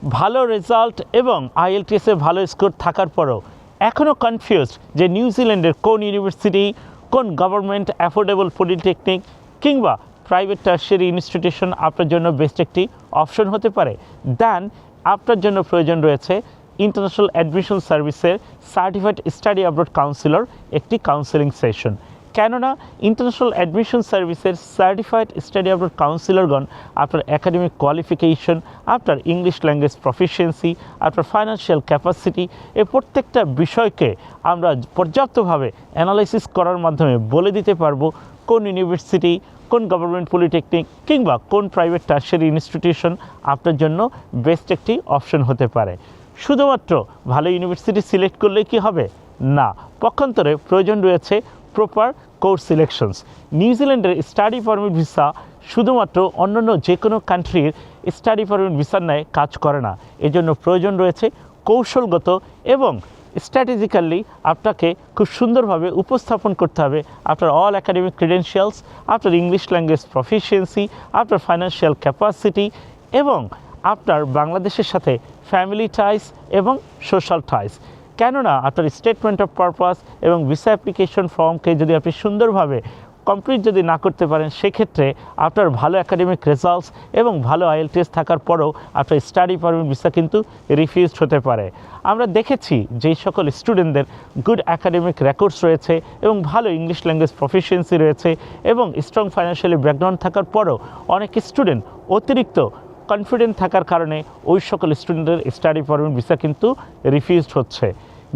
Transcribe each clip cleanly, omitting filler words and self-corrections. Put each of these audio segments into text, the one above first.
ভালো রেজাল্ট এবং আইএলটিএসে ভালো স্কোর থাকার পরও এখনও কনফিউজড যে নিউজিল্যান্ডের কোন ইউনিভার্সিটি, কোন গভর্নমেন্ট অ্যাফোর্ডেবল পলিটেকনিক কিংবা প্রাইভেট টার্সিয়ারি ইনস্টিটিউশন আপনার জন্য বেস্ট একটি অপশন হতে পারে, দেন আপনার জন্য প্রয়োজন রয়েছে ইন্টারন্যাশনাল অ্যাডমিশন সার্ভিসের সার্টিফাইড স্টাডি অ্যাব্রড কাউন্সিলর একটি কাউন্সেলিং সেশন। কেননা ইন্টারন্যাশনাল অ্যাডমিশন সার্ভিসের সার্টিফাইড স্টাডি অ্যাব্রড কাউন্সিলরগণ আপনার একাডেমিক কোয়ালিফিকেশন, আপনার ইংলিশ ল্যাঙ্গুয়েজ প্রফিসিয়েন্সি, আপনার ফাইন্যান্সিয়াল ক্যাপাসিটি এই প্রত্যেকটা বিষয়কে আমরা পর্যাপ্তভাবে অ্যানালাইসিস করার মাধ্যমে বলে দিতে পারবো কোন ইউনিভার্সিটি, কোন গভর্নমেন্ট পলিটেকনিক কিংবা কোন প্রাইভেট টার্সিয়ারি ইনস্টিটিউশন আপনার জন্য বেস্ট একটি অপশন হতে পারে। শুধুমাত্র ভালো ইউনিভার্সিটি সিলেক্ট করলে কি হবে? না, পক্ষান্তরে প্রয়োজন রয়েছে প্রপার কোর্স সিলেকশনস। নিউজিল্যান্ডের স্টাডি পারমিট ভিসা শুধুমাত্র অন্যান্য যে কোনো কান্ট্রির স্টাডি পারমিট ভিসার ন্যায় কাজ করে না। এজন্য প্রয়োজন রয়েছে কৌশলগত এবং স্ট্র্যাটেজিক্যালি আপনাকে খুব সুন্দরভাবে উপস্থাপন করতে হবে আপনার অল একাডেমিক ক্রিডেন্সিয়ালস, আপনার ইংলিশ ল্যাঙ্গুয়েজ প্রফিসিয়েন্সি, আপনার ফাইন্যান্সিয়াল ক্যাপাসিটি এবং আপনার বাংলাদেশের সাথে ফ্যামিলি টাইস এবং সোশ্যাল টাইস। কেননা আপনার স্টেটমেন্ট অফ পারপাস এবং ভিসা অ্যাপ্লিকেশন ফর্মকে যদি আপনি সুন্দরভাবে কমপ্লিট যদি না করতে পারেন, সেক্ষেত্রে আপনার ভালো একাডেমিক রেজাল্টস এবং ভালো আইএলটিএস থাকার পরেও আপনার স্টাডি পারমিট ভিসা কিন্তু রিফিউজড হতে পারে। আমরা দেখেছি যেই সকল স্টুডেন্টদের গুড একাডেমিক রেকর্ডস রয়েছে এবং ভালো ইংলিশ ল্যাঙ্গুয়েজ প্রফিসিয়েন্সি রয়েছে এবং স্ট্রং ফাইন্যান্সিয়ালি ব্যাকগ্রাউন্ড থাকার পরেও অনেক স্টুডেন্ট অতিরিক্ত কনফিডেন্ট থাকার কারণে ওই সকল স্টুডেন্টের স্টাডি পারমিট ভিসা কিন্তু রিফিউজড হচ্ছে।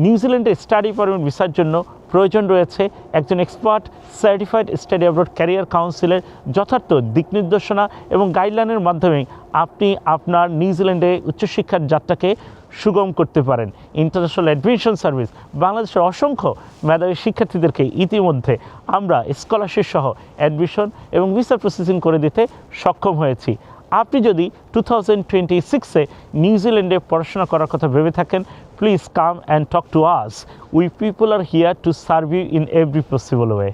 নিউজিল্যান্ডের স্টাডি পারমিট ভিসার জন্য প্রয়োজন রয়েছে একজন expert certified study abroad career কাউন্সিলের যথার্থ দিক নির্দেশনা এবং গাইডলাইনের মাধ্যমে আপনি আপনার নিউজিল্যান্ডে উচ্চশিক্ষার যাত্রাকে সুগম করতে পারেন। ইন্টারন্যাশনাল অ্যাডমিশন সার্ভিস বাংলাদেশের অসংখ্য মেধাবী শিক্ষার্থীদেরকে ইতিমধ্যে আমরা স্কলারশিপ সহ অ্যাডমিশন এবং ভিসা প্রসেসিং করে দিতে সক্ষম হয়েছি। আপনি যদি 2026-এ নিউজিল্যান্ডে পড়াশোনা করার কথা ভেবে থাকেন, please come and talk to us. We people are here to serve you in every possible way.